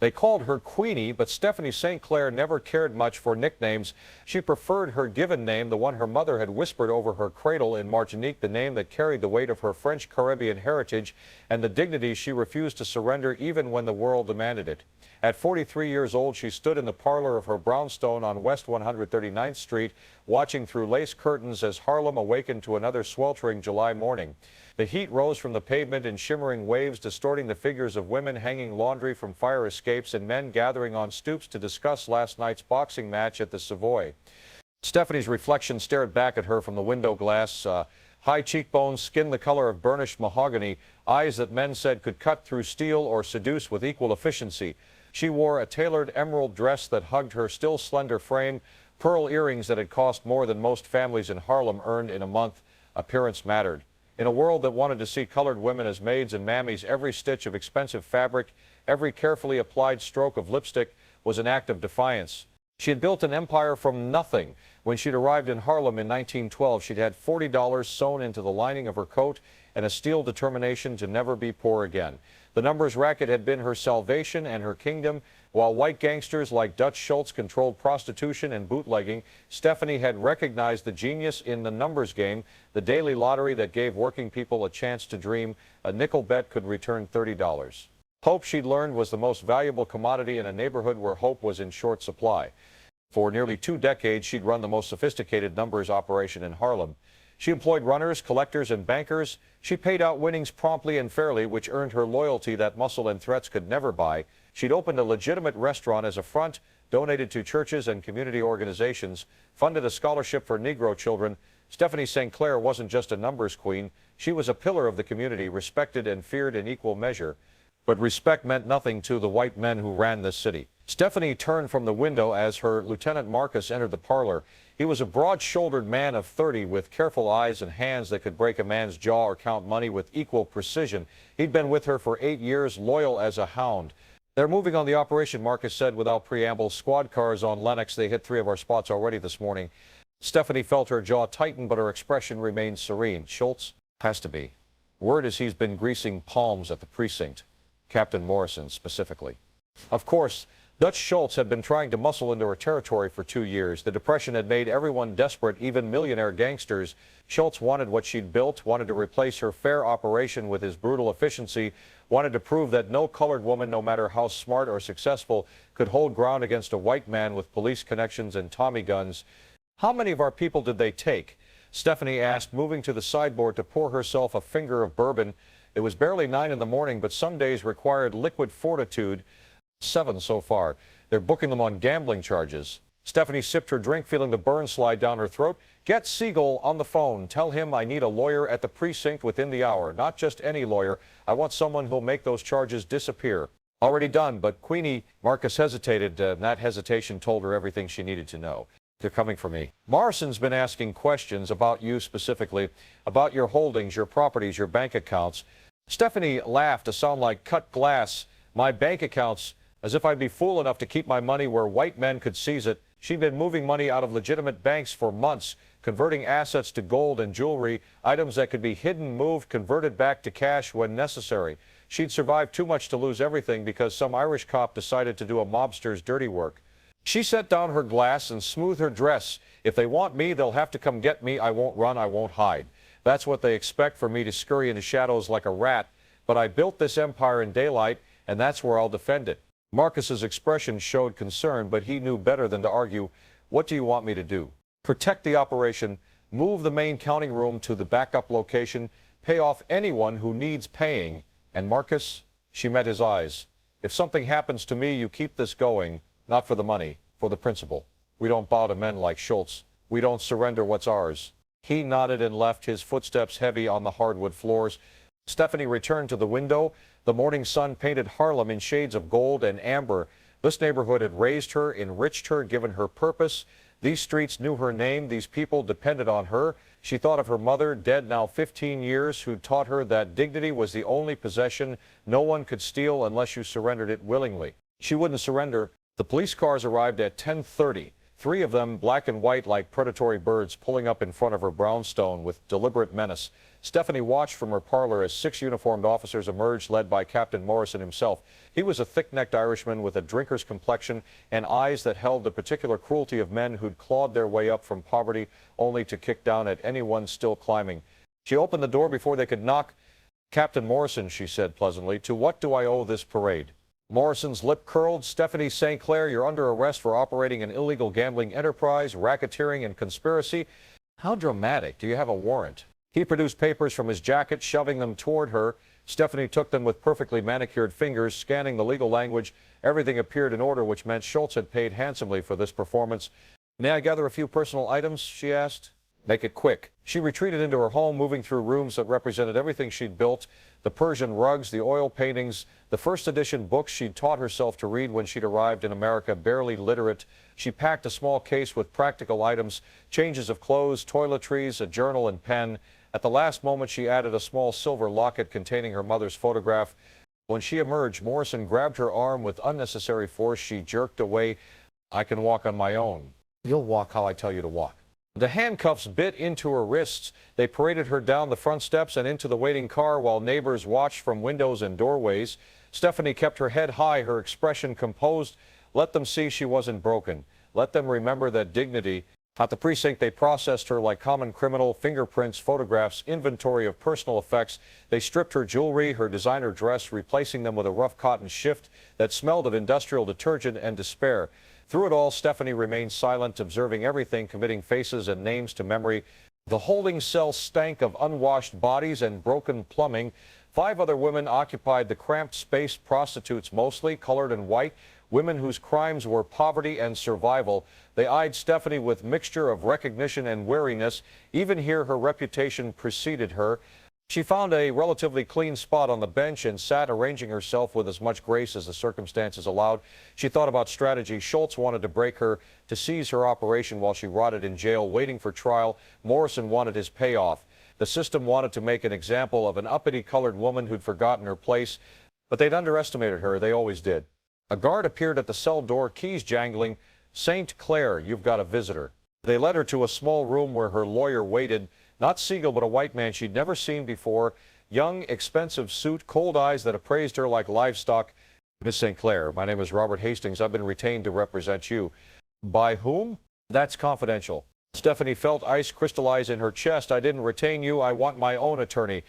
They called her Queenie, but Stephanie St. Clair never cared much for nicknames. She preferred her given name, the one her mother had whispered over her cradle in Martinique, the name that carried the weight of her French Caribbean heritage and the dignity she refused to surrender even when the world demanded it. At 43 years old, she stood in the parlor of her brownstone on West 139th Street, watching through lace curtains as Harlem awakened to another sweltering July morning. The heat rose from the pavement in shimmering waves, distorting the figures of women hanging laundry from fire escapes and men gathering on stoops to discuss last night's boxing match at the Savoy. Stephanie's reflection stared back at her from the window glass. High cheekbones, skin the color of burnished mahogany, eyes that men said could cut through steel or seduce with equal efficiency. She wore a tailored emerald dress that hugged her still slender frame, pearl earrings that had cost more than most families in Harlem earned in a month. Appearance mattered. In a world that wanted to see colored women as maids and mammies, every stitch of expensive fabric, every carefully applied stroke of lipstick was an act of defiance. She had built an empire from nothing. When she'd arrived in Harlem in 1912, she'd had $40 sewn into the lining of her coat and a steel determination to never be poor again. The numbers racket had been her salvation and her kingdom. While white gangsters like Dutch Schultz controlled prostitution and bootlegging, Stephanie had recognized the genius in the numbers game, the daily lottery that gave working people a chance to dream. A nickel bet could return $30. Hope, she'd learned, was the most valuable commodity in a neighborhood where hope was in short supply. For nearly 2 decades, she'd run the most sophisticated numbers operation in Harlem. She employed runners, collectors, and bankers. She paid out winnings promptly and fairly, which earned her loyalty that muscle and threats could never buy. She'd opened a legitimate restaurant as a front, donated to churches and community organizations, funded a scholarship for Negro children. Stephanie St. Clair wasn't just a numbers queen. She was a pillar of the community, respected and feared in equal measure. But respect meant nothing to the white men who ran this city. Stephanie turned from the window as her Lieutenant Marcus entered the parlor. He was a broad-shouldered man of 30 with careful eyes and hands that could break a man's jaw or count money with equal precision. He'd been with her for 8 years, loyal as a hound. They're moving on the operation, Marcus said without preamble. Squad cars on Lenox. They hit 3 of our spots already this morning. Stephanie felt her jaw tighten, but her expression remained serene. Schultz has to be. Word is he's been greasing palms at the precinct. Captain Morrison specifically. Of course, Dutch Schultz had been trying to muscle into her territory for 2 years. The Depression had made everyone desperate, even millionaire gangsters. Schultz wanted what she'd built, wanted to replace her fair operation with his brutal efficiency, wanted to prove that no colored woman, no matter how smart or successful, could hold ground against a white man with police connections and Tommy guns. How many of our people did they take? Stephanie asked, moving to the sideboard to pour herself a finger of bourbon. It was barely 9 in the morning, but some days required liquid fortitude. 7 so far. They're booking them on gambling charges. Stephanie sipped her drink, feeling the burn slide down her throat. Get Siegel on the phone. Tell him I need a lawyer at the precinct within the hour. Not just any lawyer. I want someone who'll make those charges disappear. Already done, but Queenie, Marcus hesitated. That hesitation told her everything she needed to know. They're coming for me. Morrison's been asking questions about you specifically, about your holdings, your properties, your bank accounts. Stephanie laughed to sound like cut glass. My bank accounts, as if I'd be fool enough to keep my money where white men could seize it. She'd been moving money out of legitimate banks for months, converting assets to gold and jewelry, items that could be hidden, moved, converted back to cash when necessary. She'd survived too much to lose everything because some Irish cop decided to do a mobster's dirty work. She set down her glass and smoothed her dress. If they want me, they'll have to come get me. I won't run, I won't hide. That's what they expect, for me to scurry into shadows like a rat. But I built this empire in daylight, and that's where I'll defend it. Marcus's expression showed concern, but he knew better than to argue. What do you want me to do? Protect the operation, move the main counting room to the backup location, pay off anyone who needs paying. And Marcus, she met his eyes. If something happens to me, you keep this going, not for the money, for the principle. We don't bow to men like Schultz. We don't surrender what's ours. He nodded and left, his footsteps heavy on the hardwood floors. Stephanie returned to the window. The morning sun painted Harlem in shades of gold and amber. This neighborhood had raised her, enriched her, given her purpose. These streets knew her name. These people depended on her. She thought of her mother, dead now 15 years, who taught her that dignity was the only possession no one could steal unless you surrendered it willingly. She wouldn't surrender. The police cars arrived at 10:30. 3 of them, black and white like predatory birds, pulling up in front of her brownstone with deliberate menace. Stephanie watched from her parlor as 6 uniformed officers emerged, led by Captain Morrison himself. He was a thick-necked Irishman with a drinker's complexion and eyes that held the particular cruelty of men who'd clawed their way up from poverty only to kick down at anyone still climbing. She opened the door before they could knock. "Captain Morrison," she said pleasantly, "to what do I owe this parade?" Morrison's lip curled. "Stephanie St. Clair, you're under arrest for operating an illegal gambling enterprise, racketeering, and conspiracy." "How dramatic. Do you have a warrant?" He produced papers from his jacket, shoving them toward her. Stephanie took them with perfectly manicured fingers, scanning the legal language. Everything appeared in order, which meant Schultz had paid handsomely for this performance. "May I gather a few personal items?" she asked. "Make it quick." She retreated into her home, moving through rooms that represented everything she'd built: the Persian rugs, the oil paintings, the first edition books she'd taught herself to read when she'd arrived in America, barely literate. She packed a small case with practical items, changes of clothes, toiletries, a journal, and pen. At the last moment, she added a small silver locket containing her mother's photograph. When she emerged, Morrison grabbed her arm with unnecessary force. She jerked away. "I can walk on my own." "You'll walk how I tell you to walk." The handcuffs bit into her wrists. They paraded her down the front steps and into the waiting car while neighbors watched from windows and doorways. Stephanie kept her head high, her expression composed. Let them see she wasn't broken. Let them remember that dignity. At the precinct, they processed her like common criminal: fingerprints, photographs, inventory of personal effects. They stripped her jewelry, her designer dress, replacing them with a rough cotton shift that smelled of industrial detergent and despair. Through it all, Stephanie remained silent, observing everything, committing faces and names to memory. The holding cell stank of unwashed bodies and broken plumbing. 5 other women occupied the cramped space, prostitutes mostly, colored and white, women whose crimes were poverty and survival. They eyed Stephanie with mixture of recognition and wariness. Even here, her reputation preceded her. She found a relatively clean spot on the bench and sat, arranging herself with as much grace as the circumstances allowed. She thought about strategy. Schultz wanted to break her, to seize her operation while she rotted in jail, waiting for trial. Morrison wanted his payoff. The system wanted to make an example of an uppity colored woman who'd forgotten her place, but they'd underestimated her. They always did. A guard appeared at the cell door, keys jangling. "St. Clair, you've got a visitor." They led her to a small room where her lawyer waited. Not Siegel, but a white man she'd never seen before. Young, expensive suit, cold eyes that appraised her like livestock. "Miss St. Clair, my name is Robert Hastings. I've been retained to represent you." "By whom?" "That's confidential." Stephanie felt ice crystallize in her chest. "I didn't retain you. I want my own attorney."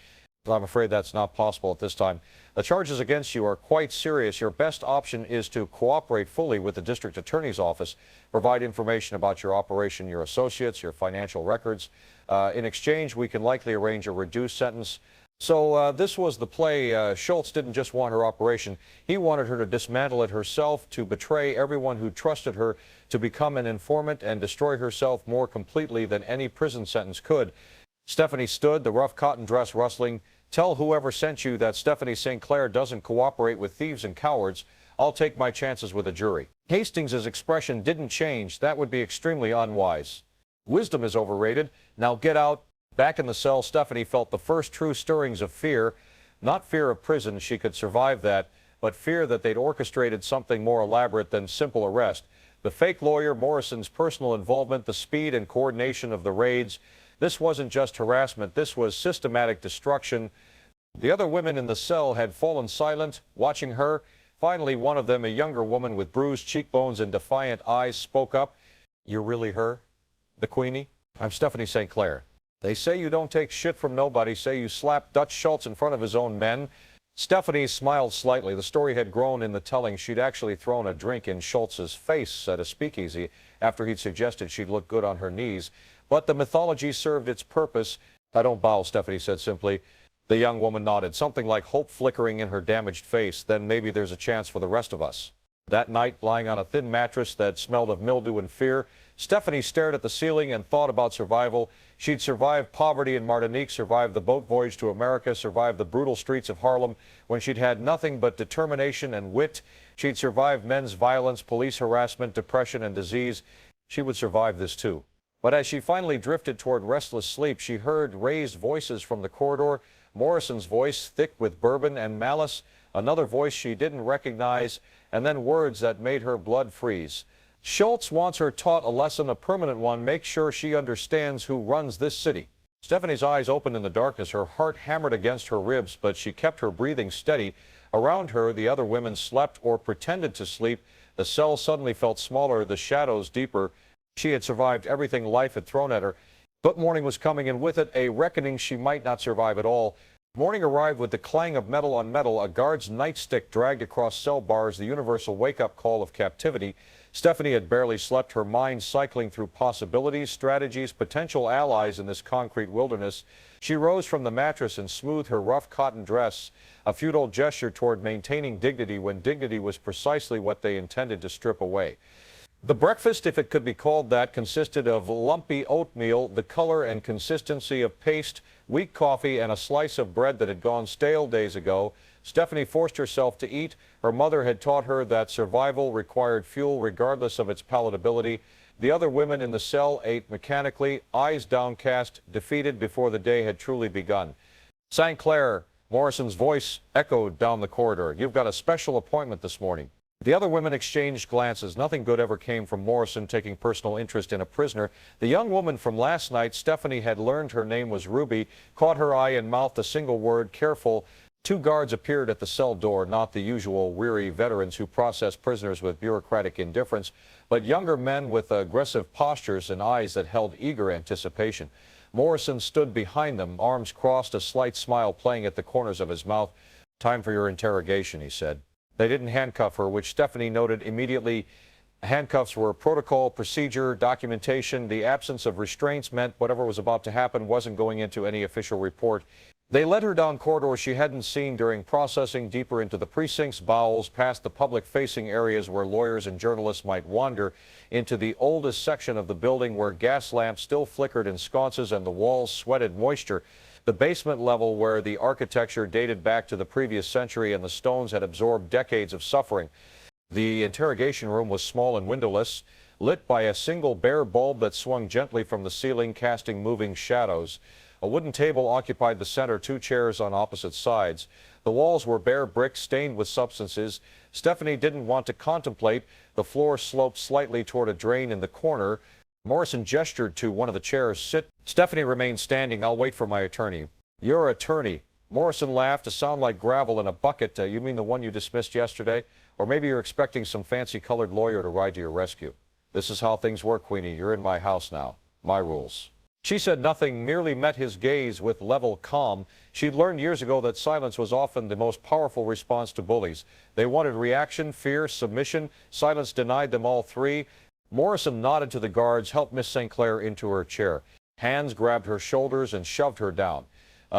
"I'm afraid that's not possible at this time. The charges against you are quite serious. Your best option is to cooperate fully with the district attorney's office. Provide information about your operation, your associates, your financial records. In exchange, we can likely arrange a reduced sentence." So this was the play. Schultz didn't just want her operation. He wanted her to dismantle it herself, to betray everyone who trusted her, to become an informant and destroy herself more completely than any prison sentence could. Stephanie stood, the rough cotton dress rustling. "Tell whoever sent you that Stephanie St. Clair doesn't cooperate with thieves and cowards. I'll take my chances with a jury." Hastings' expression didn't change. That would be extremely unwise. Wisdom is overrated. "Now get out." Back in the cell, Stephanie felt the first true stirrings of fear. Not fear of prison, she could survive that, but fear that they'd orchestrated something more elaborate than simple arrest. The fake lawyer, Morrison's personal involvement, the speed and coordination of the raids. This wasn't just harassment. This was systematic destruction. The other women in the cell had fallen silent, watching her. Finally, one of them, a younger woman with bruised cheekbones and defiant eyes, spoke up. "You're really her? The Queenie? I'm Stephanie St. Clair. They say you don't take shit from nobody, say you slapped Dutch Schultz in front of his own men." Stephanie smiled slightly. The story had grown in the telling. She'd actually thrown a drink in Schultz's face at a speakeasy after he'd suggested she'd look good on her knees. But the mythology served its purpose. "I don't bow," Stephanie said simply. The young woman nodded, something like hope flickering in her damaged face. "Then maybe there's a chance for the rest of us." That night, lying on a thin mattress that smelled of mildew and fear, Stephanie stared at the ceiling and thought about survival. She'd survived poverty in Martinique, survived the boat voyage to America, survived the brutal streets of Harlem when she'd had nothing but determination and wit. She'd survived men's violence, police harassment, depression, and disease. She would survive this too. But as she finally drifted toward restless sleep, she heard raised voices from the corridor. Morrison's voice, thick with bourbon and malice, another voice she didn't recognize, and then words that made her blood freeze. "Schultz wants her taught a lesson, a permanent one. Make sure she understands who runs this city." Stephanie's eyes opened in the darkness. Her heart hammered against her ribs, but she kept her breathing steady. Around her, the other women slept or pretended to sleep. The cell suddenly felt smaller, the shadows deeper. She had survived everything life had thrown at her. But morning was coming, and with it, a reckoning she might not survive at all. Morning arrived with the clang of metal on metal, a guard's nightstick dragged across cell bars, the universal wake-up call of captivity. Stephanie had barely slept, her mind cycling through possibilities, strategies, potential allies in this concrete wilderness. She rose from the mattress and smoothed her rough cotton dress, a futile gesture toward maintaining dignity when dignity was precisely what they intended to strip away. The breakfast, if it could be called that, consisted of lumpy oatmeal, the color and consistency of paste, weak coffee, and a slice of bread that had gone stale days ago. Stephanie forced herself to eat. Her mother had taught her that survival required fuel regardless of its palatability. The other women in the cell ate mechanically, eyes downcast, defeated before the day had truly begun. St. Clair, Morrison's voice echoed down the corridor. "You've got a special appointment this morning." The other women exchanged glances. Nothing good ever came from Morrison taking personal interest in a prisoner. The young woman from last night, Stephanie had learned her name was Ruby, caught her eye and mouthed a single word, "Careful." Two guards appeared at the cell door, not the usual weary veterans who process prisoners with bureaucratic indifference, but younger men with aggressive postures and eyes that held eager anticipation. Morrison stood behind them, arms crossed, a slight smile playing at the corners of his mouth. "Time for your interrogation," he said. They didn't handcuff her, which Stephanie noted immediately. Handcuffs were protocol, procedure, documentation. The absence of restraints meant whatever was about to happen wasn't going into any official report. They led her down corridors she hadn't seen during processing, deeper into the precinct's bowels, past the public-facing areas where lawyers and journalists might wander, into the oldest section of the building where gas lamps still flickered in sconces and the walls sweated moisture. The basement level where the architecture dated back to the previous century and the stones had absorbed decades of suffering. The interrogation room was small and windowless, lit by a single bare bulb that swung gently from the ceiling, casting moving shadows. A wooden table occupied the center, two chairs on opposite sides. The walls were bare brick stained with substances. Stephanie didn't want to contemplate. The floor sloped slightly toward a drain in the corner. Morrison gestured to one of the chairs. "Sit." Stephanie remained standing. "I'll wait for my attorney." "Your attorney?" Morrison laughed, a sound like gravel in a bucket. You mean the one you dismissed yesterday? Or maybe you're expecting some fancy-colored lawyer to ride to your rescue. This is how things work, Queenie. You're in my house now. My rules. She said nothing, merely met his gaze with level calm. She'd learned years ago that silence was often the most powerful response to bullies. They wanted reaction, fear, submission. Silence denied them all three. Morrison nodded to the guards, helped Miss St. Clair into her chair. Hands grabbed her shoulders and shoved her down.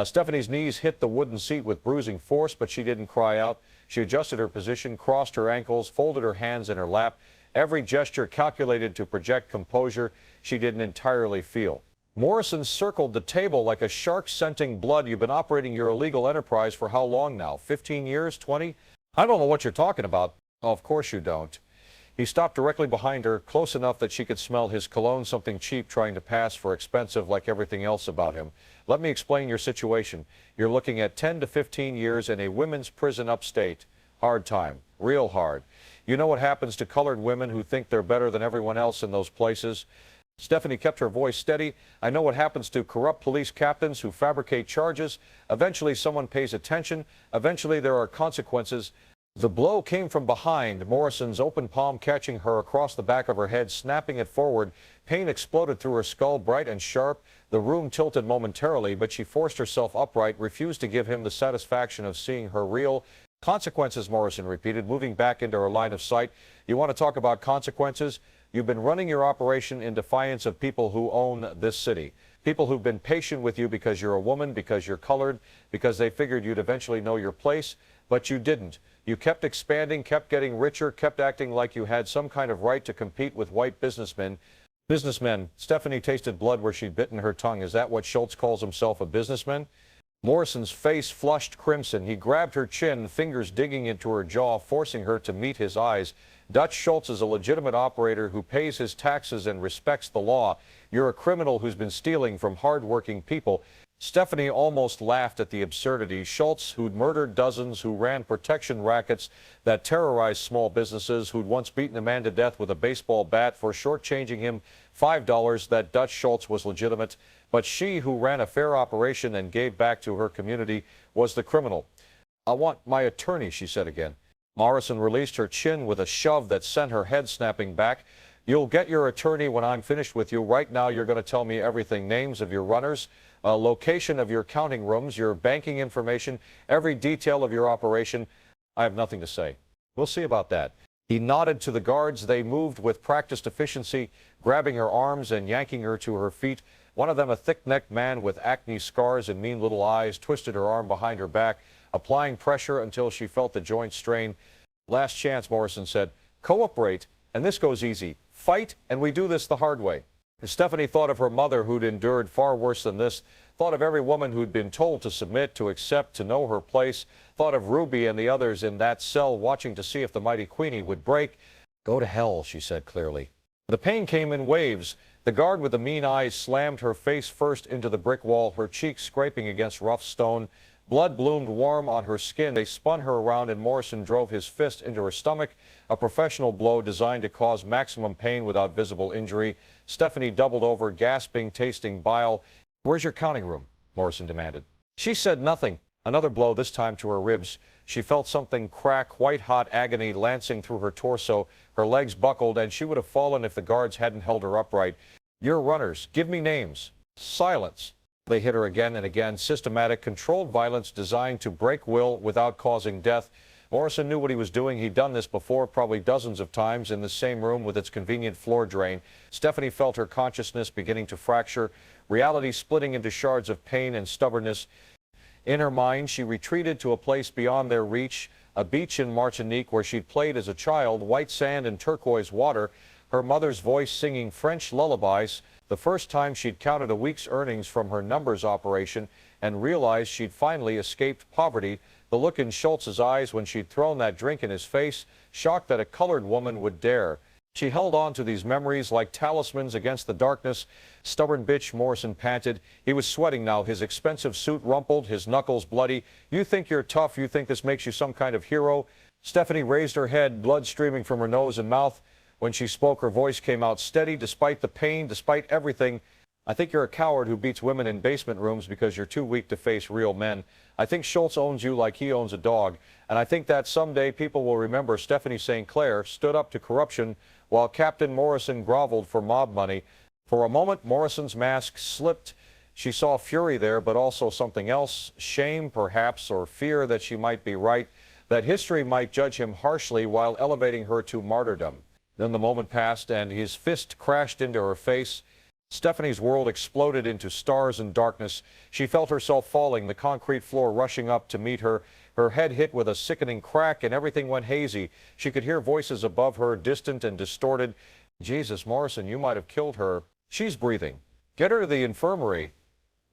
Stephanie's knees hit the wooden seat with bruising force, but she didn't cry out. She adjusted her position, crossed her ankles, folded her hands in her lap. Every gesture calculated to project composure she didn't entirely feel. Morrison circled the table like a shark scenting blood. "You've been operating your illegal enterprise for how long now? 15 years? 20? I don't know what you're talking about." "Oh, of course you don't." He stopped directly behind her, close enough that she could smell his cologne, something cheap trying to pass for expensive like everything else about him. "Let me explain your situation. You're looking at 10 to 15 years in a women's prison upstate. Hard time. Real hard. You know what happens to colored women who think they're better than everyone else in those places?" Stephanie kept her voice steady. "I know what happens to corrupt police captains who fabricate charges. Eventually someone pays attention. Eventually there are consequences." The blow came from behind, Morrison's open palm catching her across the back of her head, snapping it forward. Pain exploded through her skull, bright and sharp. The room tilted momentarily, but she forced herself upright, refused to give him the satisfaction of seeing her reel. "Consequences," Morrison repeated, moving back into her line of sight. "You want to talk about consequences? You've been running your operation in defiance of people who own this city. People who've been patient with you because you're a woman, because you're colored, because they figured you'd eventually know your place, but you didn't. You kept expanding, kept getting richer, kept acting like you had some kind of right to compete with white businessmen." Businessmen. Stephanie tasted blood where she'd bitten her tongue. Is that what Schultz calls himself, a businessman? Morrison's face flushed crimson. He grabbed her chin, fingers digging into her jaw, forcing her to meet his eyes. "Dutch Schultz is a legitimate operator who pays his taxes and respects the law. You're a criminal who's been stealing from hard-working people." Stephanie almost laughed at the absurdity. Schultz, who'd murdered dozens, who ran protection rackets that terrorized small businesses, who'd once beaten a man to death with a baseball bat for shortchanging him $5, that Dutch Schultz was legitimate. But she, who ran a fair operation and gave back to her community, was the criminal. "I want my attorney," she said again. Morrison released her chin with a shove that sent her head snapping back. "You'll get your attorney when I'm finished with you. Right now, you're going to tell me everything: names of your runners, location of your counting rooms, your banking information, every detail of your operation." "I have nothing to say." "We'll see about that." He nodded to the guards. They moved with practiced efficiency, grabbing her arms and yanking her to her feet. One of them, a thick-necked man with acne scars and mean little eyes, twisted her arm behind her back, applying pressure until she felt the joint strain. "Last chance," Morrison said. "Cooperate, and this goes easy. Fight, and we do this the hard way." Stephanie thought of her mother, who'd endured far worse than this, thought of every woman who'd been told to submit, to accept, to know her place, thought of Ruby and the others in that cell watching to see if the mighty Queenie would break. "Go to hell," she said clearly. The pain came in waves. The guard with the mean eyes slammed her face first into the brick wall, her cheeks scraping against rough stone. Blood bloomed warm on her skin. They spun her around and Morrison drove his fist into her stomach, a professional blow designed to cause maximum pain without visible injury. Stephanie doubled over, gasping, tasting bile. "Where's your counting room?" Morrison demanded. She said nothing. Another blow, this time to her ribs. She felt something crack, white-hot agony lancing through her torso. Her legs buckled, and she would have fallen if the guards hadn't held her upright. "Your runners. Give me names." "Silence." They hit her again and again. Systematic, controlled violence designed to break will without causing death. Morrison knew what he was doing. He'd done this before, probably dozens of times, in the same room with its convenient floor drain. Stephanie felt her consciousness beginning to fracture, reality splitting into shards of pain and stubbornness. In her mind, she retreated to a place beyond their reach, a beach in Martinique where she'd played as a child, white sand and turquoise water, her mother's voice singing French lullabies, the first time she'd counted a week's earnings from her numbers operation and realized she'd finally escaped poverty, the look in Schultz's eyes when she'd thrown that drink in his face, shocked that a colored woman would dare. She held on to these memories like talismans against the darkness. "Stubborn bitch," Morrison panted. He was sweating now, his expensive suit rumpled, his knuckles bloody. "You think you're tough? You think this makes you some kind of hero?" Stephanie raised her head, blood streaming from her nose and mouth. When she spoke, her voice came out steady, despite the pain, despite everything. "I think you're a coward who beats women in basement rooms because you're too weak to face real men. I think Schultz owns you like he owns a dog. And I think that someday people will remember Stephanie St. Clair stood up to corruption while Captain Morrison groveled for mob money." For a moment, Morrison's mask slipped. She saw fury there, but also something else, shame perhaps, or fear that she might be right, that history might judge him harshly while elevating her to martyrdom. Then the moment passed, and his fist crashed into her face. Stephanie's world exploded into stars and darkness. She felt herself falling, the concrete floor rushing up to meet her. Her head hit with a sickening crack, and everything went hazy. She could hear voices above her, distant and distorted. "Jesus, Morrison, you might have killed her. She's breathing. Get her to the infirmary.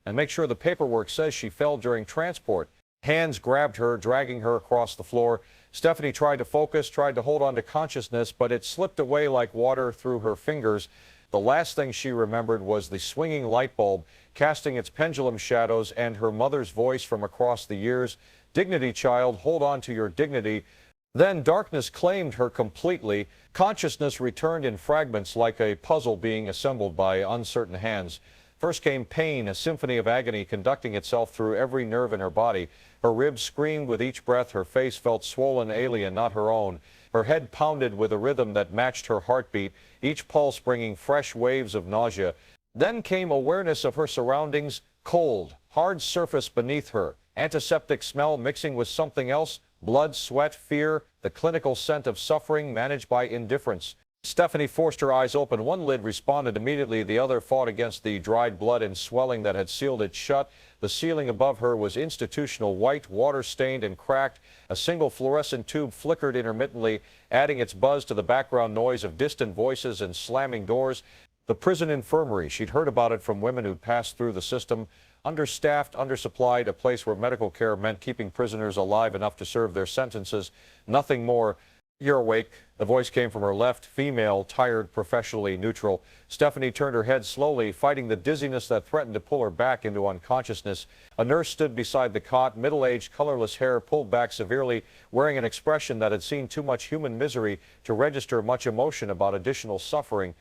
And make sure the paperwork says she fell during transport." Hands grabbed her, dragging her across the floor. Stephanie tried to focus, tried to hold on to consciousness, but it slipped away like water through her fingers. The last thing she remembered was the swinging light bulb, casting its pendulum shadows, and her mother's voice from across the years. "Dignity, child, hold on to your dignity." Then darkness claimed her completely. Consciousness returned in fragments like a puzzle being assembled by uncertain hands. First came pain, a symphony of agony conducting itself through every nerve in her body. Her ribs screamed with each breath. Her face felt swollen, alien, not her own. Her head pounded with a rhythm that matched her heartbeat, each pulse bringing fresh waves of nausea. Then came awareness of her surroundings, cold, hard surface beneath her, antiseptic smell mixing with something else, blood, sweat, fear, the clinical scent of suffering managed by indifference. Stephanie forced her eyes open. One lid responded immediately. The other fought against the dried blood and swelling that had sealed it shut. The ceiling above her was institutional white, water-stained and cracked. A single fluorescent tube flickered intermittently, adding its buzz to the background noise of distant voices and slamming doors. The prison infirmary. She'd heard about it from women who'd passed through the system. Understaffed, undersupplied, a place where medical care meant keeping prisoners alive enough to serve their sentences. Nothing more. "You're awake." The voice came from her left, female, tired, professionally neutral. Stephanie turned her head slowly, fighting the dizziness that threatened to pull her back into unconsciousness. A nurse stood beside the cot, middle-aged, colorless hair pulled back severely, wearing an expression that had seen too much human misery to register much emotion about additional suffering.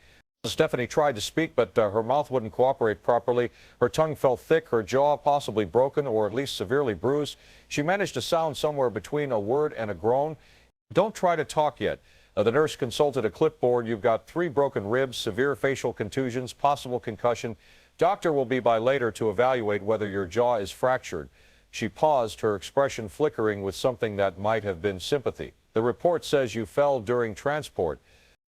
Stephanie tried to speak, but her mouth wouldn't cooperate properly. Her tongue felt thick, her jaw possibly broken or at least severely bruised. She managed to sound somewhere between a word and a groan. Don't try to talk yet. The nurse consulted a clipboard. You've got 3 broken ribs, severe facial contusions, possible concussion. Doctor will be by later to evaluate whether your jaw is fractured. She paused, her expression flickering with something that might have been sympathy. The report says you fell during transport.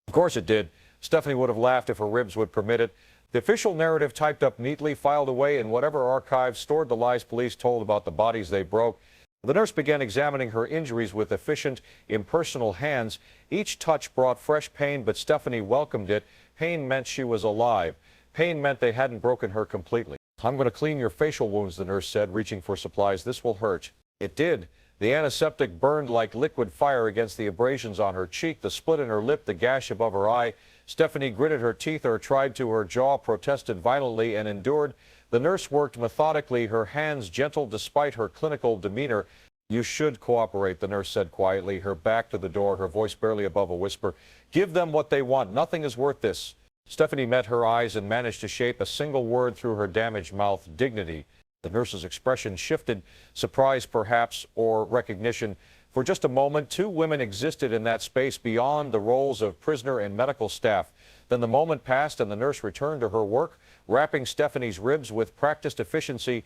Of course it did. Stephanie would have laughed if her ribs would permit it. The official narrative typed up neatly, filed away in whatever archives stored the lies police told about the bodies they broke. The nurse began examining her injuries with efficient, impersonal hands. Each touch brought fresh pain, but Stephanie welcomed it. Pain meant she was alive. Pain meant they hadn't broken her completely. I'm going to clean your facial wounds, the nurse said, reaching for supplies. This will hurt. It did. The antiseptic burned like liquid fire against the abrasions on her cheek, the split in her lip, the gash above her eye. Stephanie gritted her teeth or tried to. Her jaw protested violently and endured. The nurse worked methodically, her hands gentle despite her clinical demeanor. You should cooperate, the nurse said quietly, her back to the door, her voice barely above a whisper. Give them what they want. Nothing is worth this. Stephanie met her eyes and managed to shape a single word through her damaged mouth: dignity. The nurse's expression shifted, surprise perhaps, or recognition. For just a moment, 2 women existed in that space beyond the roles of prisoner and medical staff. Then the moment passed and the nurse returned to her work, wrapping Stephanie's ribs with practiced efficiency.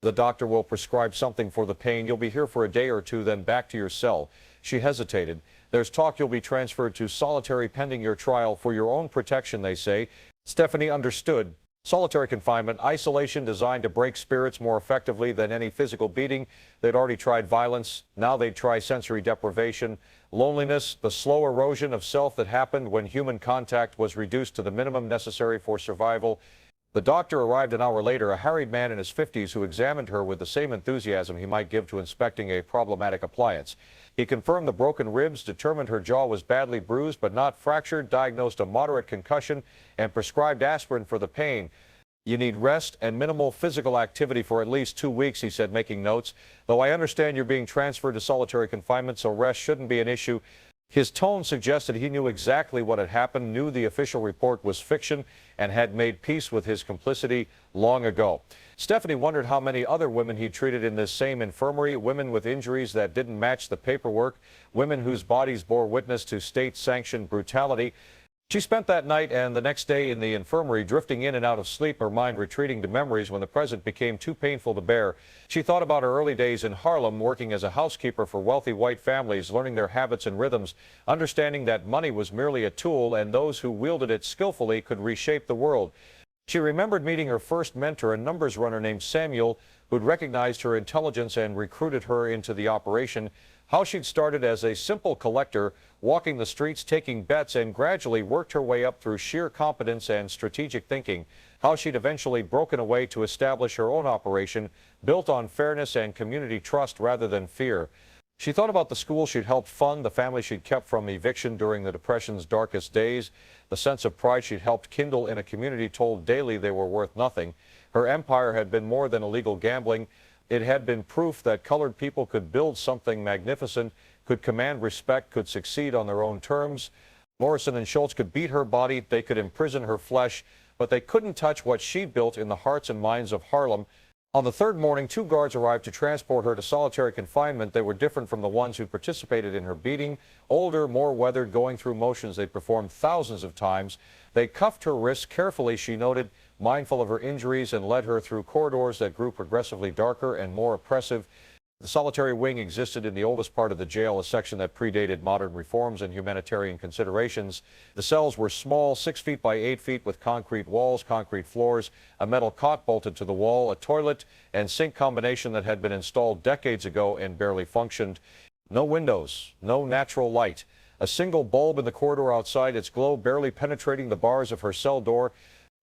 The doctor will prescribe something for the pain. You'll be here for a day or 2, then back to your cell. She hesitated. There's talk you'll be transferred to solitary pending your trial for your own protection, they say. Stephanie understood. Solitary confinement, isolation designed to break spirits more effectively than any physical beating. They'd already tried violence. Now they'd try sensory deprivation, loneliness, the slow erosion of self that happened when human contact was reduced to the minimum necessary for survival. The doctor arrived an hour later, a harried man in his 50s who examined her with the same enthusiasm he might give to inspecting a problematic appliance. He confirmed the broken ribs, determined her jaw was badly bruised but not fractured, diagnosed a moderate concussion, and prescribed aspirin for the pain. You need rest and minimal physical activity for at least 2 weeks, he said, making notes. Though I understand you're being transferred to solitary confinement, so rest shouldn't be an issue. His tone suggested he knew exactly what had happened, knew the official report was fiction, and had made peace with his complicity long ago. Stephanie wondered how many other women he treated in this same infirmary, women with injuries that didn't match the paperwork, women whose bodies bore witness to state-sanctioned brutality. She spent that night and the next day in the infirmary, drifting in and out of sleep, her mind retreating to memories when the present became too painful to bear. She thought about her early days in Harlem, working as a housekeeper for wealthy white families, learning their habits and rhythms, understanding that money was merely a tool and those who wielded it skillfully could reshape the world. She remembered meeting her first mentor, a numbers runner named Samuel, who'd recognized her intelligence and recruited her into the operation. How she'd started as a simple collector, walking the streets, taking bets, and gradually worked her way up through sheer competence and strategic thinking. How she'd eventually broken away to establish her own operation, built on fairness and community trust rather than fear. She thought about the school she'd helped fund, the family she'd kept from eviction during the Depression's darkest days, the sense of pride she'd helped kindle in a community told daily they were worth nothing. Her empire had been more than illegal gambling. It had been proof that colored people could build something magnificent, could command respect, could succeed on their own terms. Morrison and Schultz could beat her body, they could imprison her flesh, but they couldn't touch what she'd built in the hearts and minds of Harlem. On the 3rd morning, 2 guards arrived to transport her to solitary confinement. They were different from the ones who participated in her beating. Older, more weathered, going through motions they'd performed thousands of times. They cuffed her wrists carefully, she noted, mindful of her injuries, and led her through corridors that grew progressively darker and more oppressive. The solitary wing existed in the oldest part of the jail, a section that predated modern reforms and humanitarian considerations. The cells were small, 6 feet by 8 feet, with concrete walls, concrete floors, a metal cot bolted to the wall, a toilet and sink combination that had been installed decades ago and barely functioned. No windows, no natural light. A single bulb in the corridor outside, its glow barely penetrating the bars of her cell door.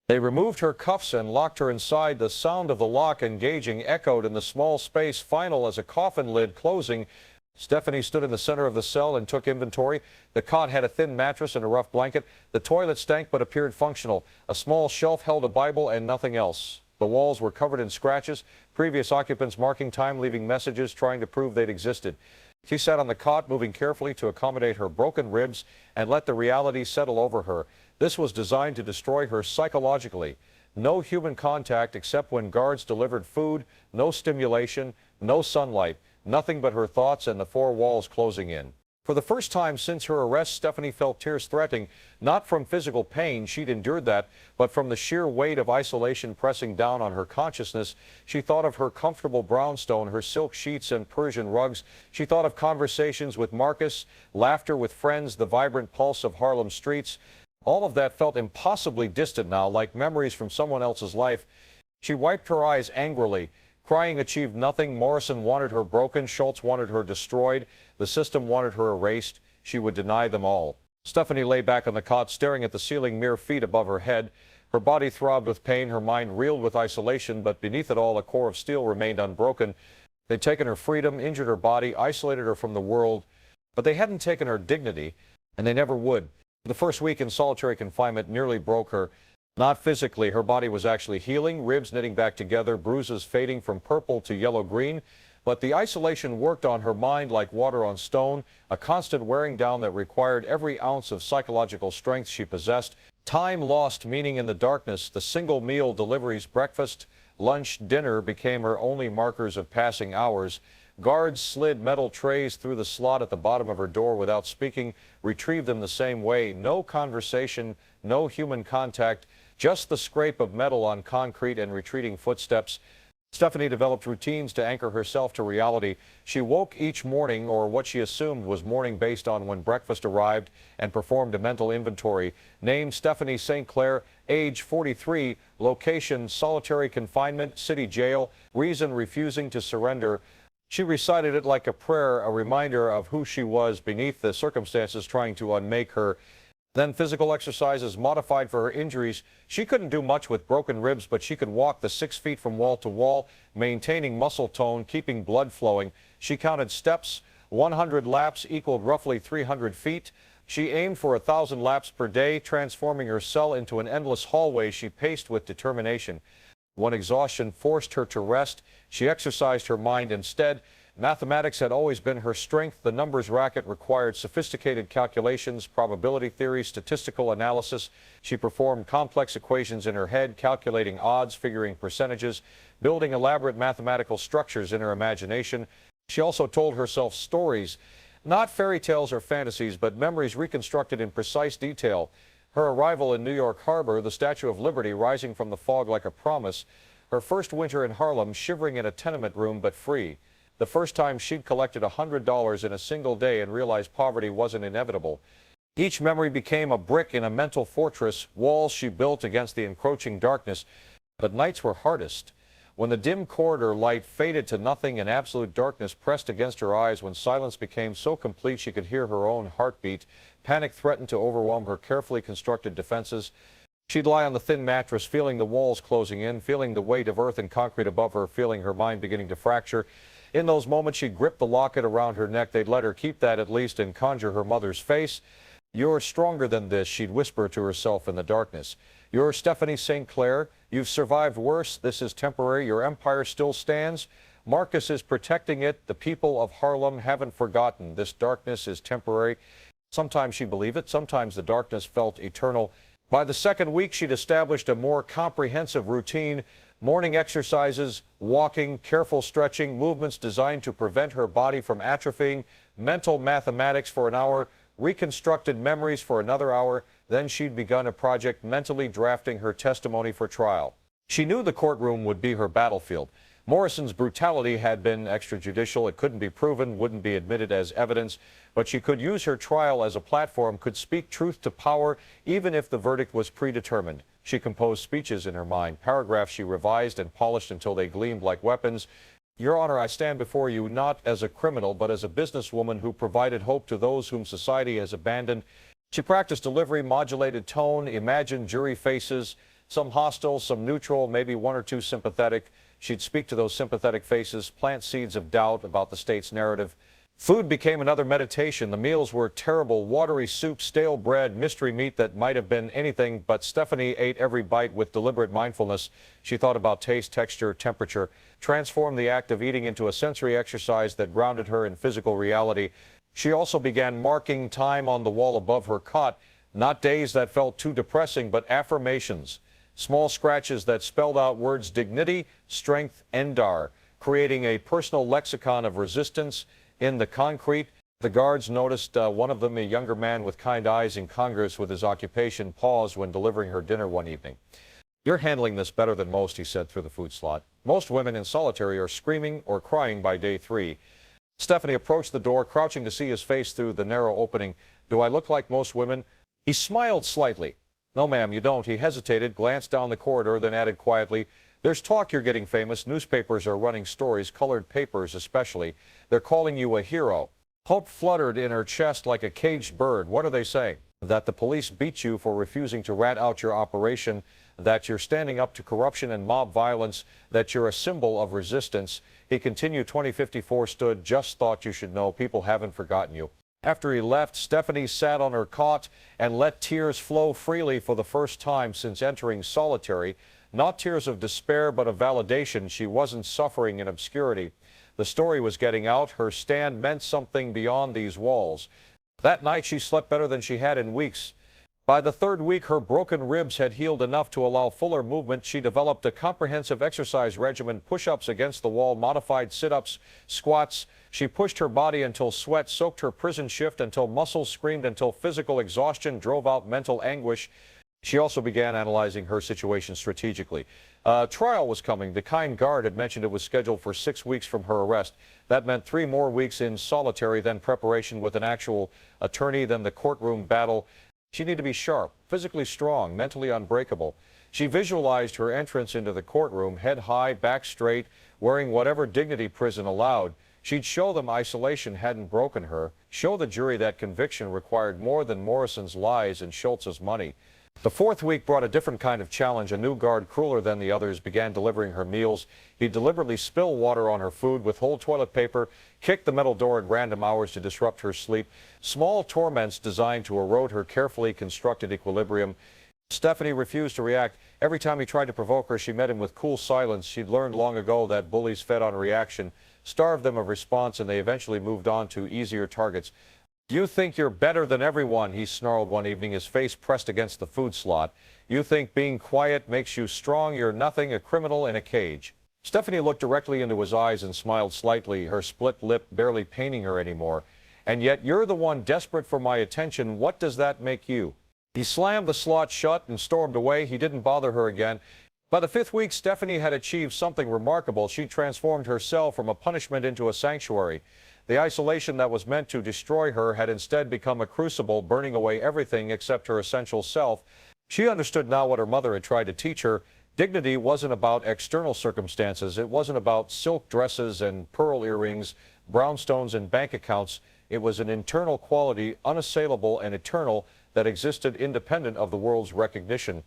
They removed her cuffs and locked her inside. The sound of the lock engaging echoed in the small space, final as a coffin lid closing. Stephanie stood in the center of the cell and took inventory. The cot had a thin mattress and a rough blanket. The toilet stank but appeared functional. A small shelf held a Bible and nothing else. The walls were covered in scratches, previous occupants marking time, leaving messages, trying to prove they'd existed. She sat on the cot, moving carefully to accommodate her broken ribs and let the reality settle over her. This was designed to destroy her psychologically. No human contact except when guards delivered food, no stimulation, no sunlight, nothing but her thoughts and the four walls closing in. For the first time since her arrest, Stephanie felt tears threatening, not from physical pain, she'd endured that, but from the sheer weight of isolation pressing down on her consciousness. She thought of her comfortable brownstone, her silk sheets and Persian rugs. She thought of conversations with Marcus, laughter with friends, the vibrant pulse of Harlem streets. All of that felt impossibly distant now, like memories from someone else's life. She wiped her eyes angrily. Crying achieved nothing. Morrison wanted her broken. Schultz wanted her destroyed. The system wanted her erased. She would deny them all. Stephanie lay back on the cot, staring at the ceiling mere feet above her head. Her body throbbed with pain. Her mind reeled with isolation, but beneath it all, a core of steel remained unbroken. They'd taken her freedom, injured her body, isolated her from the world, but they hadn't taken her dignity, and they never would. The first week in solitary confinement nearly broke her. Not physically, her body was actually healing, ribs knitting back together, bruises fading from purple to yellow-green. But the isolation worked on her mind like water on stone, a constant wearing down that required every ounce of psychological strength she possessed. Time lost meaning in the darkness. The single meal deliveries, breakfast, lunch, dinner became her only markers of passing hours. Guards slid metal trays through the slot at the bottom of her door without speaking, retrieved them the same way. No conversation, no human contact. Just the scrape of metal on concrete and retreating footsteps. Stephanie developed routines to anchor herself to reality. She woke each morning, or what she assumed was morning based on when breakfast arrived, and performed a mental inventory. Name Stephanie St. Clair, age 43, location solitary confinement, city jail, reason refusing to surrender. She recited it like a prayer, a reminder of who she was beneath the circumstances trying to unmake her. Then physical exercises modified for her injuries. She couldn't do much with broken ribs, but she could walk the 6 feet from wall to wall, maintaining muscle tone, keeping blood flowing. She counted steps. 100 laps equaled roughly 300 feet. She aimed for 1,000 laps per day, transforming her cell into an endless hallway she paced with determination. When exhaustion forced her to rest, she exercised her mind instead. Mathematics had always been her strength. The numbers racket required sophisticated calculations, probability theory, statistical analysis. She performed complex equations in her head, calculating odds, figuring percentages, building elaborate mathematical structures in her imagination. She also told herself stories, not fairy tales or fantasies, but memories reconstructed in precise detail. Her arrival in New York Harbor, the Statue of Liberty rising from the fog like a promise. Her first winter in Harlem, shivering in a tenement room but free. The first time she'd collected $100 in a single day and realized poverty wasn't inevitable. Each memory became a brick in a mental fortress, walls she built against the encroaching darkness. But nights were hardest. When the dim corridor light faded to nothing and absolute darkness pressed against her eyes, when silence became so complete she could hear her own heartbeat, panic threatened to overwhelm her carefully constructed defenses. She'd lie on the thin mattress, feeling the walls closing in, feeling the weight of earth and concrete above her, feeling her mind beginning to fracture. In those moments, she'd grip the locket around her neck. They'd let her keep that at least and conjure her mother's face. "You're stronger than this," she'd whisper to herself in the darkness. "You're Stephanie St. Clair. You've survived worse. This is temporary. Your empire still stands. Marcus is protecting it. The people of Harlem haven't forgotten. This darkness is temporary." Sometimes she believed it. Sometimes the darkness felt eternal. By the second week, she'd established a more comprehensive routine. Morning exercises, walking, careful stretching, movements designed to prevent her body from atrophying, mental mathematics for an hour, reconstructed memories for another hour. Then she'd begun a project mentally drafting her testimony for trial. She knew the courtroom would be her battlefield. Morrison's brutality had been extrajudicial. It couldn't be proven, wouldn't be admitted as evidence, but she could use her trial as a platform, could speak truth to power, even if the verdict was predetermined. She composed speeches in her mind, paragraphs she revised and polished until they gleamed like weapons. "Your Honor, I stand before you not as a criminal, but as a businesswoman who provided hope to those whom society has abandoned." She practiced delivery, modulated tone, imagined jury faces, some hostile, some neutral, maybe one or two sympathetic. She'd speak to those sympathetic faces, plant seeds of doubt about the state's narrative. Food became another meditation. The meals were terrible, watery soup, stale bread, mystery meat that might have been anything, but Stephanie ate every bite with deliberate mindfulness. She thought about taste, texture, temperature, transformed the act of eating into a sensory exercise that grounded her in physical reality. She also began marking time on the wall above her cot. Not days that felt too depressing, but affirmations. Small scratches that spelled out words dignity, strength, endar, creating a personal lexicon of resistance in the concrete. The guards noticed one of them, a younger man with kind eyes incongruous with his occupation, paused when delivering her dinner one evening. "You're handling this better than most," he said through the food slot. Most women in solitary are screaming or crying by day 3. Stephanie approached the door, crouching to see his face through the narrow opening. "Do I look like most women?" He smiled slightly. "No, ma'am, you don't." He hesitated, glanced down the corridor, then added quietly, "There's talk you're getting famous. Newspapers are running stories, colored papers especially. They're calling you a hero." Hope fluttered in her chest like a caged bird. "What are they saying?" "That the police beat you for refusing to rat out your operation, that you're standing up to corruption and mob violence, that you're a symbol of resistance." He continued, 2054 stood, "Just thought you should know. People haven't forgotten you." After he left, Stephanie sat on her cot and let tears flow freely for the first time since entering solitary. Not tears of despair, but of validation. She wasn't suffering in obscurity. The story was getting out. Her stand meant something beyond these walls. That night, she slept better than she had in weeks. By the 3rd week, her broken ribs had healed enough to allow fuller movement. She developed a comprehensive exercise regimen, push-ups against the wall, modified sit-ups, squats. She pushed her body until sweat soaked her prison shift, until muscles screamed, until physical exhaustion drove out mental anguish. She also began analyzing her situation strategically. A trial was coming. The kind guard had mentioned it was scheduled for 6 weeks from her arrest. That meant 3 more weeks in solitary, then preparation with an actual attorney, then the courtroom battle. She needed to be sharp, physically strong, mentally unbreakable. She visualized her entrance into the courtroom, head high, back straight, wearing whatever dignity prison allowed. She'd show them isolation hadn't broken her, show the jury that conviction required more than Morrison's lies and Schultz's money. The 4th week brought a different kind of challenge. A new guard, crueler than the others, began delivering her meals. He'd deliberately spill water on her food, withhold toilet paper, kick the metal door at random hours to disrupt her sleep. Small torments designed to erode her carefully constructed equilibrium. Stephanie refused to react. Every time he tried to provoke her, she met him with cool silence. She'd learned long ago that bullies fed on reaction, starved them of response, and they eventually moved on to easier targets. "You think you're better than everyone," he snarled one evening, his face pressed against the food slot. "You think being quiet makes you strong. You're nothing, a criminal in a cage." Stephanie looked directly into his eyes and smiled slightly, her split lip barely paining her anymore. "And yet you're the one desperate for my attention. What does that make you?" He slammed the slot shut and stormed away. He didn't bother her again. By the 5th week, Stephanie had achieved something remarkable. She transformed her cell from a punishment into a sanctuary. The isolation that was meant to destroy her had instead become a crucible, burning away everything except her essential self. She understood now what her mother had tried to teach her. Dignity wasn't about external circumstances. It wasn't about silk dresses and pearl earrings, brownstones and bank accounts. It was an internal quality, unassailable and eternal, that existed independent of the world's recognition.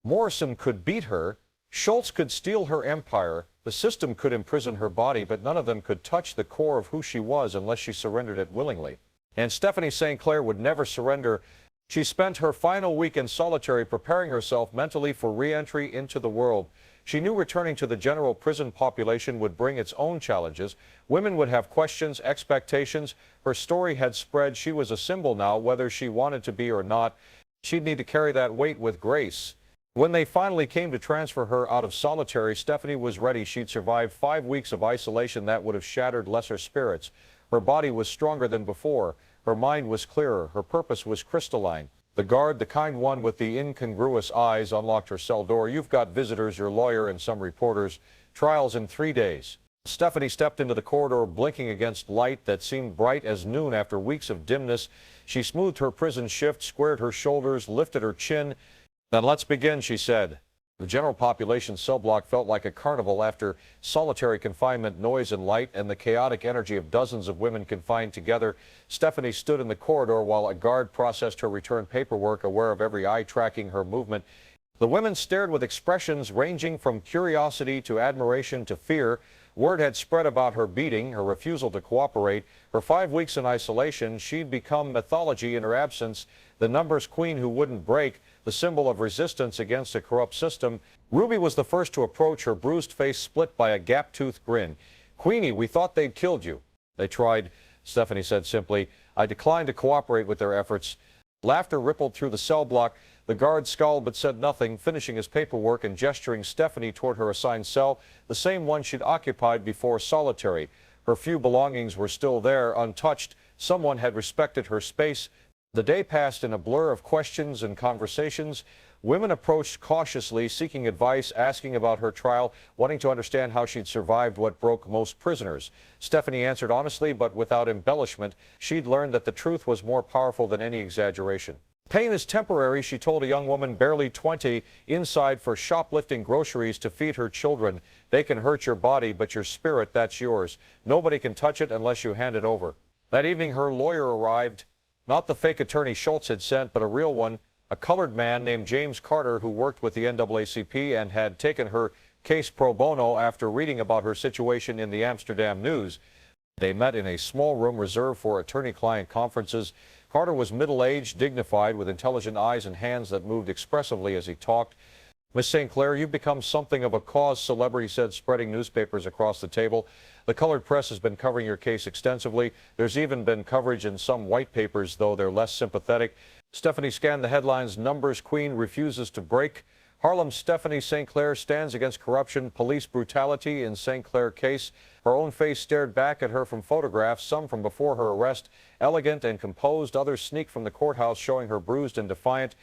Morrison could beat her. Schultz could steal her empire. The system could imprison her body, but none of them could touch the core of who she was unless she surrendered it willingly. And Stephanie St. Clair would never surrender. She spent her final week in solitary preparing herself mentally for re-entry into the world. She knew returning to the general prison population would bring its own challenges. Women would have questions, expectations. Her story had spread. She was a symbol now, whether she wanted to be or not. She'd need to carry that weight with grace. When they finally came to transfer her out of solitary, Stephanie was ready. She'd survived 5 weeks of isolation that would have shattered lesser spirits. Her body was stronger than before. Her mind was clearer. Her purpose was crystalline. The guard, the kind one with the incongruous eyes, unlocked her cell door. "You've got visitors, your lawyer, and some reporters. Trials in 3 days." Stephanie stepped into the corridor, blinking against light that seemed bright as noon after weeks of dimness. She smoothed her prison shift, squared her shoulders, lifted her chin. "Then let's begin," she said. The general population cell block felt like a carnival after solitary confinement, noise and light, and the chaotic energy of dozens of women confined together. Stephanie stood in the corridor while a guard processed her return paperwork, aware of every eye tracking her movement. The women stared with expressions ranging from curiosity to admiration to fear. Word had spread about her beating, her refusal to cooperate. For 5 weeks in isolation, she'd become mythology in her absence, the numbers queen who wouldn't break, the symbol of resistance against a corrupt system. Ruby was the first to approach, her bruised face split by a gap-toothed grin. "Queenie, we thought they'd killed you." "They tried," Stephanie said simply. "I declined to cooperate with their efforts." Laughter rippled through the cell block. The guard scowled but said nothing, finishing his paperwork and gesturing Stephanie toward her assigned cell, the same one she'd occupied before solitary. Her few belongings were still there, untouched. Someone had respected her space. The day passed in a blur of questions and conversations. Women approached cautiously, seeking advice, asking about her trial, wanting to understand how she'd survived what broke most prisoners. Stephanie answered honestly, but without embellishment. She'd learned that the truth was more powerful than any exaggeration. Pain is temporary, she told a young woman barely 20 inside for shoplifting groceries to feed her children. They can hurt your body, but your spirit, that's yours. Nobody can touch it unless you hand it over. That evening, her lawyer arrived. Not the fake attorney Schultz had sent, but a real one, a colored man named James Carter who worked with the NAACP and had taken her case pro bono after reading about her situation in the Amsterdam News. They met in a small room reserved for attorney-client conferences. Carter was middle-aged, dignified, with intelligent eyes and hands that moved expressively as he talked. Miss St. Clair, you've become something of a cause celebrity, said, spreading newspapers across the table. The colored press has been covering your case extensively. There's even been coverage in some white papers, though they're less sympathetic. Stephanie scanned the headlines. Numbers queen refuses to break. Harlem's Stephanie St. Clair stands against corruption, police brutality in St. Clair case. Her own face stared back at her from photographs, some from before her arrest. Elegant and composed, others sneak from the courthouse showing her bruised and defiant.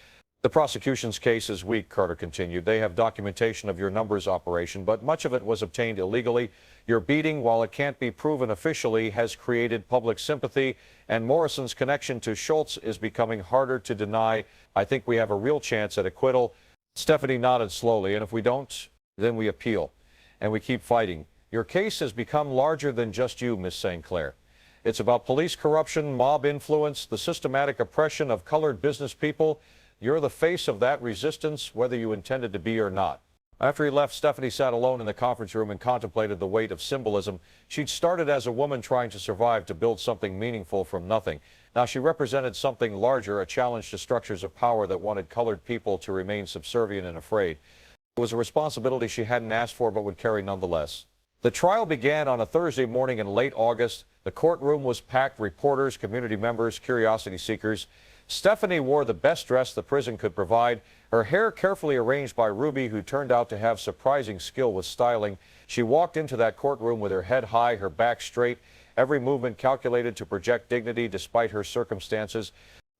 The prosecution's case is weak, Carter continued. They have documentation of your numbers operation, but much of it was obtained illegally. Your beating, while it can't be proven officially, has created public sympathy, and Morrison's connection to Schultz is becoming harder to deny. I think we have a real chance at acquittal. Stephanie nodded slowly, and if we don't, then we appeal, and we keep fighting. Your case has become larger than just you, Miss St. Clair. It's about police corruption, mob influence, the systematic oppression of colored business people. You're the face of that resistance, whether you intended to be or not. After he left, Stephanie sat alone in the conference room and contemplated the weight of symbolism. She'd started as a woman trying to survive, to build something meaningful from nothing. Now she represented something larger, a challenge to structures of power that wanted colored people to remain subservient and afraid. It was a responsibility she hadn't asked for but would carry nonetheless. The trial began on a Thursday morning in late August. The courtroom was packed, reporters, community members, curiosity seekers. Stephanie wore the best dress the prison could provide, her hair carefully arranged by Ruby, who turned out to have surprising skill with styling. She walked into that courtroom with her head high, her back straight, every movement calculated to project dignity despite her circumstances.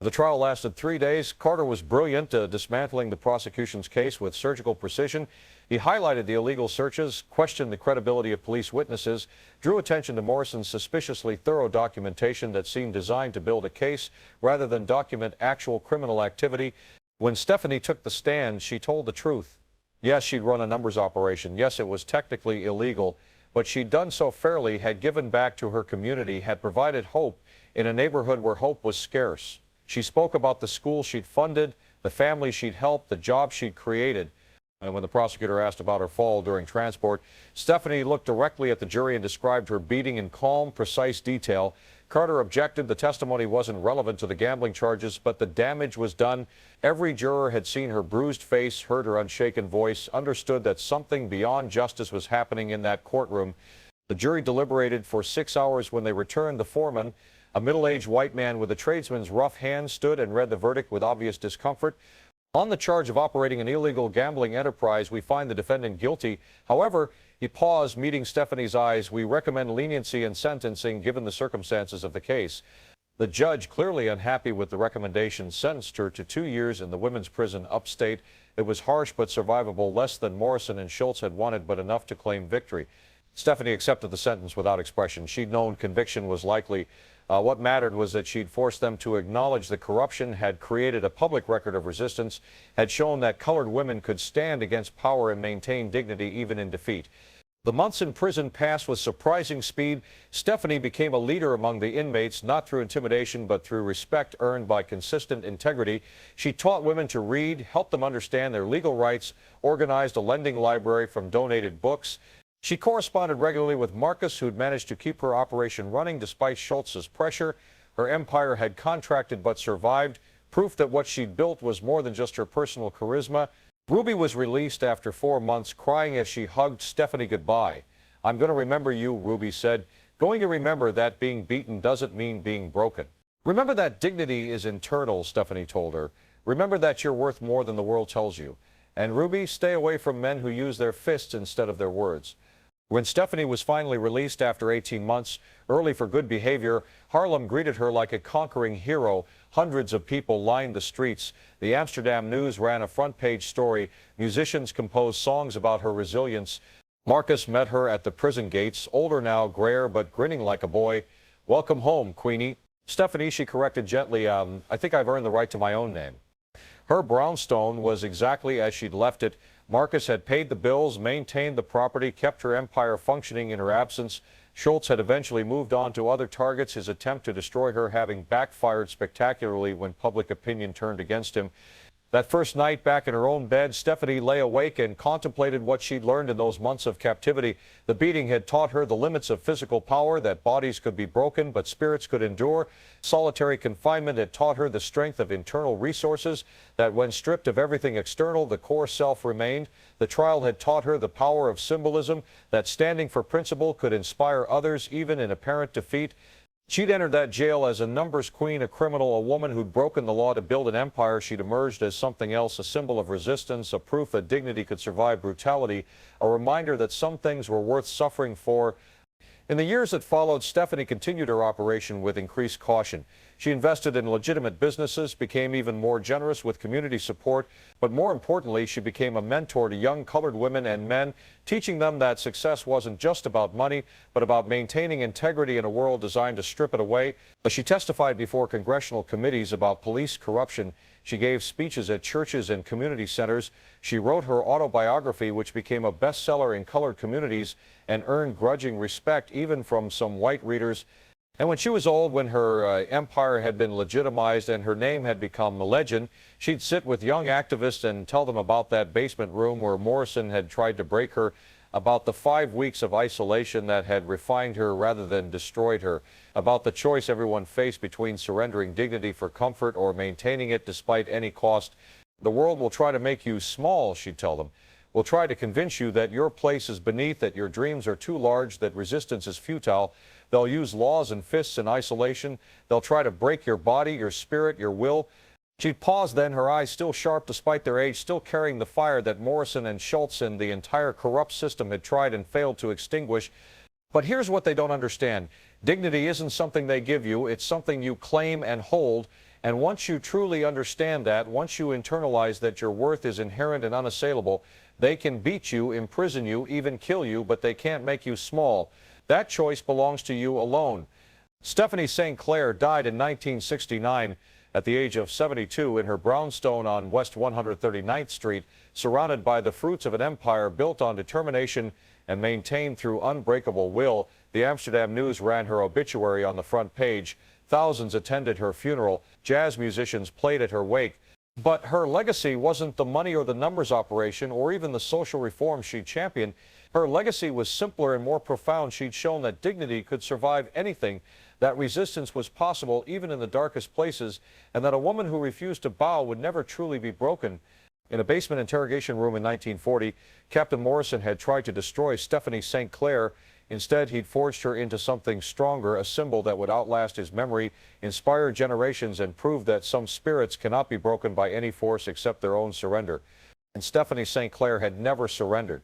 The trial lasted 3 days. Carter was brilliant, dismantling the prosecution's case with surgical precision. He highlighted the illegal searches, questioned the credibility of police witnesses, drew attention to Morrison's suspiciously thorough documentation that seemed designed to build a case rather than document actual criminal activity. When Stephanie took the stand, she told the truth. Yes, she'd run a numbers operation. Yes, it was technically illegal, but she'd done so fairly, had given back to her community, had provided hope in a neighborhood where hope was scarce. She spoke about the school she'd funded, the family she'd helped, the jobs she'd created. And when the prosecutor asked about her fall during transport, Stephanie looked directly at the jury and described her beating in calm, precise detail. Carter objected the testimony wasn't relevant to the gambling charges, but the damage was done. Every juror had seen her bruised face, heard her unshaken voice, understood that something beyond justice was happening in that courtroom. The jury deliberated for 6 hours. When they returned, the foreman, a middle-aged white man with a tradesman's rough hand, stood and read the verdict with obvious discomfort. On the charge of operating an illegal gambling enterprise, we find the defendant guilty. However, he paused, meeting Stephanie's eyes. We recommend leniency in sentencing given the circumstances of the case. The judge, clearly unhappy with the recommendation, sentenced her to 2 years in the women's prison upstate. It was harsh but survivable, less than Morrison and Schultz had wanted, but enough to claim victory. Stephanie accepted the sentence without expression. She'd known conviction was likely. What mattered was that she'd forced them to acknowledge the corruption, had created a public record of resistance, had shown that colored women could stand against power and maintain dignity even in defeat. The months in prison passed with surprising speed. Stephanie became a leader among the inmates, not through intimidation, but through respect earned by consistent integrity. She taught women to read, helped them understand their legal rights, organized a lending library from donated books. She corresponded regularly with Marcus, who'd managed to keep her operation running despite Schultz's pressure. Her empire had contracted but survived, proof that what she'd built was more than just her personal charisma. Ruby was released after 4 months, crying as she hugged Stephanie goodbye. "I'm going to remember you," Ruby said. "Going to remember that being beaten doesn't mean being broken." Remember that dignity is internal, Stephanie told her. Remember that you're worth more than the world tells you. And Ruby, stay away from men who use their fists instead of their words. When Stephanie was finally released after 18 months, early for good behavior, Harlem greeted her like a conquering hero. Hundreds of people lined the streets. The Amsterdam News ran a front-page story. Musicians composed songs about her resilience. Marcus met her at the prison gates, older now, grayer, but grinning like a boy. Welcome home, Queenie. Stephanie, she corrected gently, I think I've earned the right to my own name. Her brownstone was exactly as she'd left it. Marcus had paid the bills, maintained the property, kept her empire functioning in her absence. Schultz had eventually moved on to other targets, his attempt to destroy her having backfired spectacularly when public opinion turned against him. That first night back in her own bed, Stephanie lay awake and contemplated what she'd learned in those months of captivity. The beating had taught her the limits of physical power, that bodies could be broken, but spirits could endure. Solitary confinement had taught her the strength of internal resources, that when stripped of everything external, the core self remained. The trial had taught her the power of symbolism, that standing for principle could inspire others, even in apparent defeat. She'd entered that jail as a numbers queen, a criminal, a woman who'd broken the law to build an empire. She'd emerged as something else, a symbol of resistance, a proof that dignity could survive brutality, a reminder that some things were worth suffering for. In the years that followed, Stephanie continued her operation with increased caution. She invested in legitimate businesses, became even more generous with community support, but more importantly, she became a mentor to young colored women and men, teaching them that success wasn't just about money, but about maintaining integrity in a world designed to strip it away. She testified before congressional committees about police corruption. She gave speeches at churches and community centers. She wrote her autobiography, which became a bestseller in colored communities and earned grudging respect even from some white readers. And when she was old, when her empire had been legitimized and her name had become a legend, she'd sit with young activists and tell them about that basement room where Morrison had tried to break her, about the 5 weeks of isolation that had refined her rather than destroyed her, about the choice everyone faced between surrendering dignity for comfort or maintaining it despite any cost. The world will try to make you small, she'd tell them. Will try to convince you that your place is beneath, that your dreams are too large, that resistance is futile. They'll use laws and fists in isolation. They'll try to break your body, your spirit, your will. She'd pause then, her eyes still sharp despite their age, still carrying the fire that Morrison and Schultz and the entire corrupt system had tried and failed to extinguish. But here's what they don't understand. Dignity isn't something they give you, it's something you claim and hold. And once you truly understand that, once you internalize that your worth is inherent and unassailable, they can beat you, imprison you, even kill you, but they can't make you small. That choice belongs to you alone. Stephanie St. Clair died in 1969 at the age of 72 in her brownstone on West 139th Street, surrounded by the fruits of an empire built on determination and maintained through unbreakable will. The Amsterdam News ran her obituary on the front page. Thousands attended her funeral. Jazz musicians played at her wake. But her legacy wasn't the money or the numbers operation or even the social reforms she championed. Her legacy was simpler and more profound. She'd shown that dignity could survive anything, that resistance was possible even in the darkest places, and that a woman who refused to bow would never truly be broken. In a basement interrogation room in 1940, Captain Morrison had tried to destroy Stephanie St. Clair. Instead, he'd forged her into something stronger, a symbol that would outlast his memory, inspire generations, and prove that some spirits cannot be broken by any force except their own surrender. And Stephanie St. Clair had never surrendered.